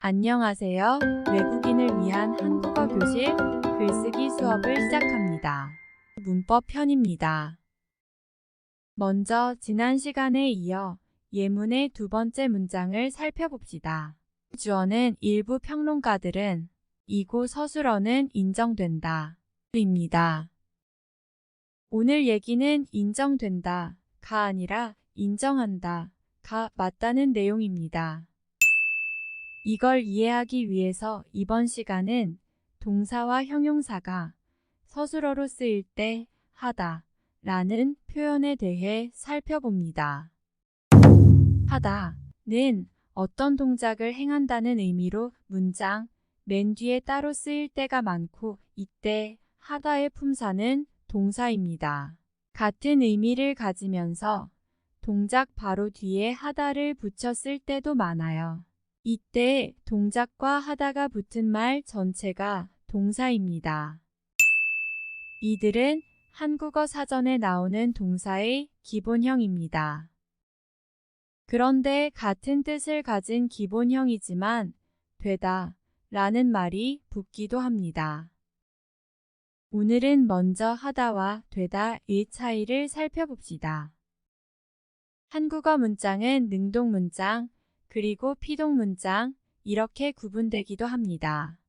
안녕하세요. 외국인을 위한 한국어 교실 글쓰기 수업을 시작합니다. 문법 편입니다. 먼저 지난 시간에 이어 예문의 두 번째 문장을 살펴봅시다. 주어는 일부 평론가들은 이고 서술어는 인정된다 입니다. 오늘 얘기는 인정된다 가 아니라 인정한다 가 맞다는 내용입니다. 이걸 이해하기 위해서 이번 시간은 동사와 형용사가 서술어로 쓰일 때 하다 라는 표현에 대해 살펴봅니다. 하다는 어떤 동작을 행한다는 의미로 문장 맨 뒤에 따로 쓰일 때가 많고 이때 하다의 품사는 동사입니다. 같은 의미를 가지면서 동작 바로 뒤에 하다를 붙여 쓸 때도 많아요. 이때 동작과 하다가 붙은 말 전체가 동사입니다. 이들은 한국어 사전에 나오는 동사의 기본형입니다. 그런데 같은 뜻을 가진 기본형이지만 되다 라는 말이 붙기도 합니다. 오늘은 먼저 하다와 되다의 차이를 살펴봅시다. 한국어 문장은 능동 문장, 그리고 피동 문장 이렇게 구분되기도 합니다.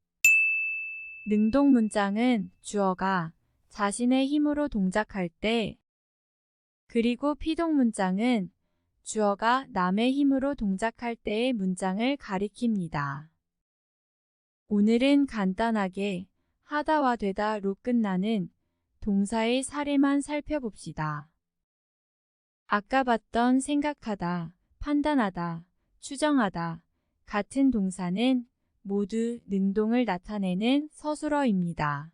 능동 문장은 주어가 자신의 힘으로 동작할 때, 그리고 피동 문장은 주어가 남의 힘으로 동작할 때의 문장을 가리킵니다. 오늘은 간단하게 하다와 되다로 끝나는 동사의 사례만 살펴봅시다. 아까 봤던 생각하다, 판단하다, 추정하다 같은 동사는 모두 능동을 나타내는 서술어입니다.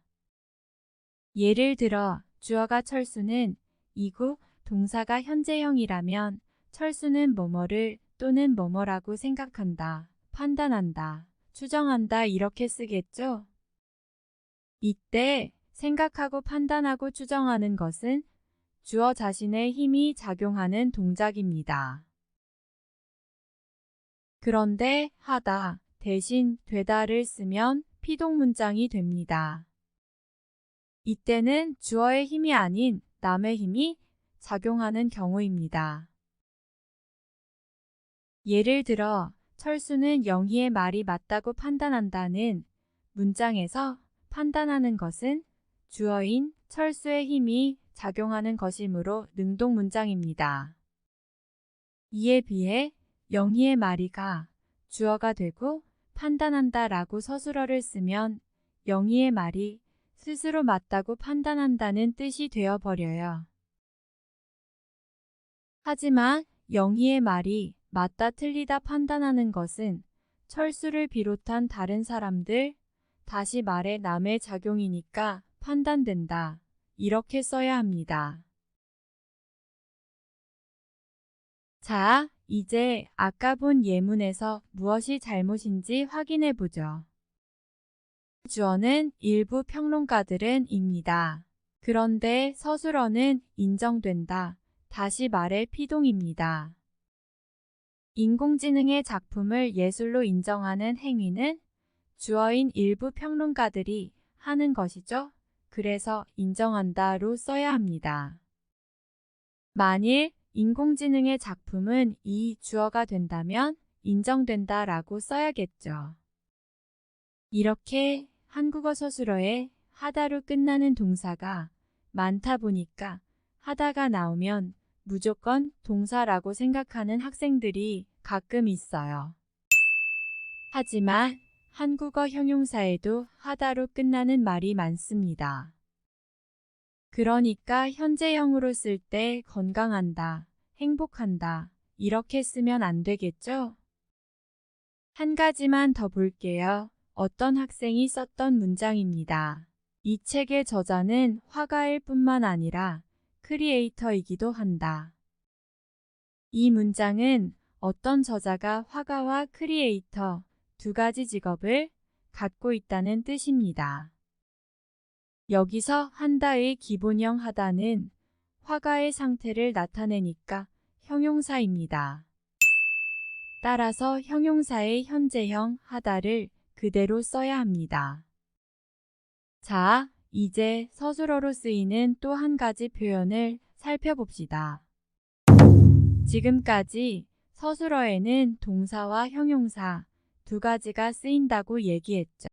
예를 들어 주어가 철수는 이고 동사가 현재형이라면 철수는 뭐뭐를 또는 뭐뭐라고 생각한다, 판단한다, 추정한다 이렇게 쓰겠죠? 이때 생각하고 판단하고 추정하는 것은 주어 자신의 힘이 작용하는 동작입니다. 그런데 하다 대신 되다를 쓰면 피동 문장이 됩니다. 이때는 주어의 힘이 아닌 남의 힘이 작용하는 경우입니다. 예를 들어 철수는 영희의 말이 맞다고 판단한다는 문장에서 판단하는 것은 주어인 철수의 힘이 작용하는 것이므로 능동 문장입니다. 이에 비해 영희의 말이가 주어가 되고 판단한다 라고 서술어를 쓰면 영희의 말이 스스로 맞다고 판단한다는 뜻이 되어버려요. 하지만 영희의 말이 맞다 틀리다 판단하는 것은 철수를 비롯한 다른 사람들, 다시 말해 남의 작용이니까 판단된다. 이렇게 써야 합니다. 자, 이제 아까 본 예문에서 무엇이 잘못인지 확인해 보죠. 주어는 일부 평론가들은 입니다. 그런데 서술어는 인정된다. 다시 말해 피동입니다. 인공지능의 작품을 예술로 인정하는 행위는 주어인 일부 평론가들이 하는 것이죠. 그래서 인정한다로 써야 합니다. 만일 인공지능의 작품은 이 주어가 된다면 인정된다 라고 써야겠죠. 이렇게 한국어 서술어에 하다로 끝나는 동사가 많다 보니까 하다가 나오면 무조건 동사라고 생각하는 학생들이 가끔 있어요. 하지만 한국어 형용사에도 하다로 끝나는 말이 많습니다. 그러니까 현재형으로 쓸 때 건강한다, 행복한다 이렇게 쓰면 안 되겠죠? 한 가지만 더 볼게요. 어떤 학생이 썼던 문장입니다. 이 책의 저자는 화가일 뿐만 아니라 크리에이터이기도 한다. 이 문장은 어떤 저자가 화가와 크리에이터 두 가지 직업을 갖고 있다는 뜻입니다. 여기서 한다의 기본형 하다는 화가의 상태를 나타내니까 형용사입니다. 따라서 형용사의 현재형 하다를 그대로 써야 합니다. 자, 이제 서술어로 쓰이는 또 한 가지 표현을 살펴봅시다. 지금까지 서술어에는 동사와 형용사 두 가지가 쓰인다고 얘기했죠.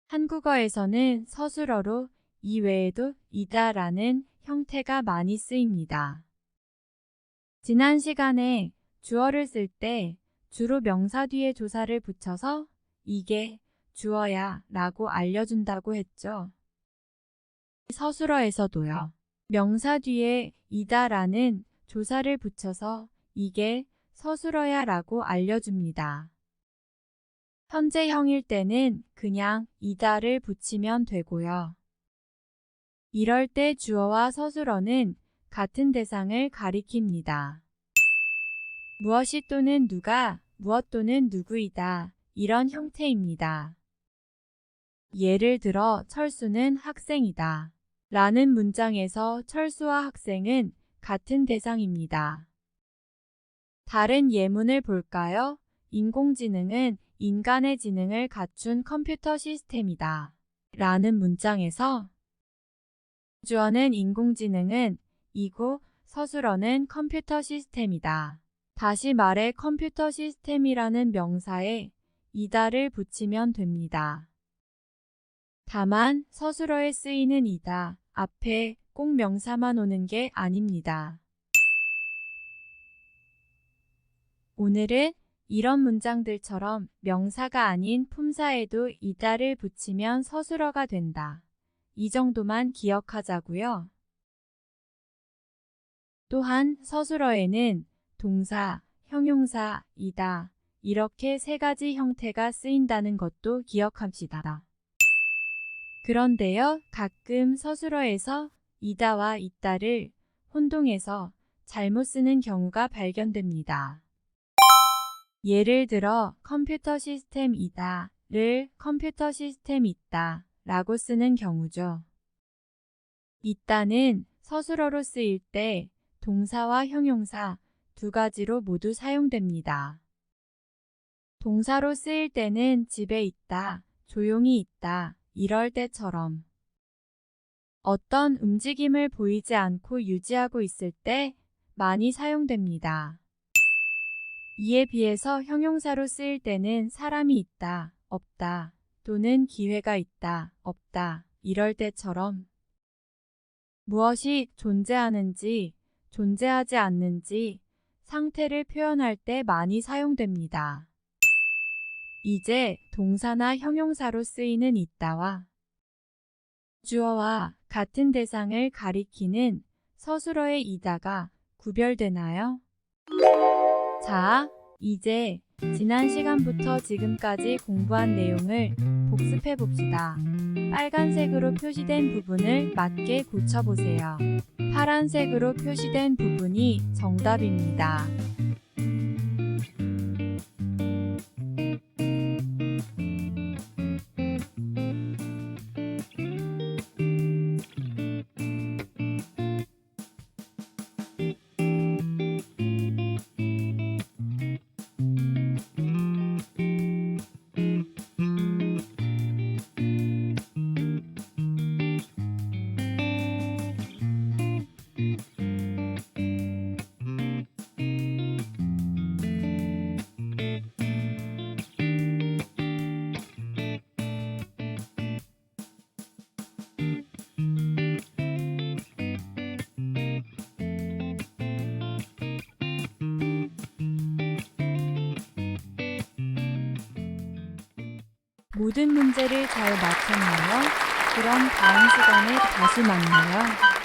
한국어에서는 서술어로 이 외에도 이다라는 형태가 많이 쓰입니다. 지난 시간에 주어를 쓸 때 주로 명사 뒤에 조사를 붙여서 이게 주어야 라고 알려준다고 했죠. 서술어에서도요. 명사 뒤에 이다라는 조사를 붙여서 이게 서술어야 라고 알려줍니다. 현재형일 때는 그냥 이다를 붙이면 되고요. 이럴 때 주어와 서술어는 같은 대상을 가리킵니다. 무엇이 또는 누가, 무엇 또는 누구이다. 이런 형태입니다. 예를 들어 철수는 학생이다. 라는 문장에서 철수와 학생은 같은 대상입니다. 다른 예문을 볼까요? 인공지능은 인간의 지능을 갖춘 컴퓨터 시스템이다. 라는 문장에서 주어는 인공지능은 이고 서술어는 컴퓨터 시스템이다. 다시 말해 컴퓨터 시스템이라는 명사에 이다를 붙이면 됩니다. 다만 서술어에 쓰이는 이다 앞에 꼭 명사만 오는 게 아닙니다. 오늘은 이런 문장들처럼 명사가 아닌 품사에도 이다를 붙이면 서술어가 된다. 이 정도만 기억하자고요. 또한 서술어에는 동사, 형용사, 이다 이렇게 세 가지 형태가 쓰인다는 것도 기억합시다. 그런데요, 가끔 서술어에서 이다와 있다를 혼동해서 잘못 쓰는 경우가 발견됩니다. 예를 들어 컴퓨터 시스템 이다를 컴퓨터 시스템 있다 라고 쓰는 경우죠. 있다는 서술어로 쓰일 때 동사와 형용사 두 가지로 모두 사용됩니다. 동사로 쓰일 때는 집에 있다, 조용히 있다 이럴 때처럼 어떤 움직임을 보이지 않고 유지하고 있을 때 많이 사용됩니다. 이에 비해서 형용사로 쓰일 때는 사람이 있다, 없다 또는 기회가 있다, 없다 이럴 때처럼 무엇이 존재하는지, 존재하지 않는지 상태를 표현할 때 많이 사용됩니다. 이제 동사나 형용사로 쓰이는 있다와 주어와 같은 대상을 가리키는 서술어의 이다가 구별되나요? 자, 이제 지난 시간부터 지금까지 공부한 내용을 복습해 봅시다. 빨간색으로 표시된 부분을 맞게 고쳐보세요. 파란색으로 표시된 부분이 정답입니다. 모든 문제를 잘 맞췄나요? 그럼 다음 시간에 다시 만나요.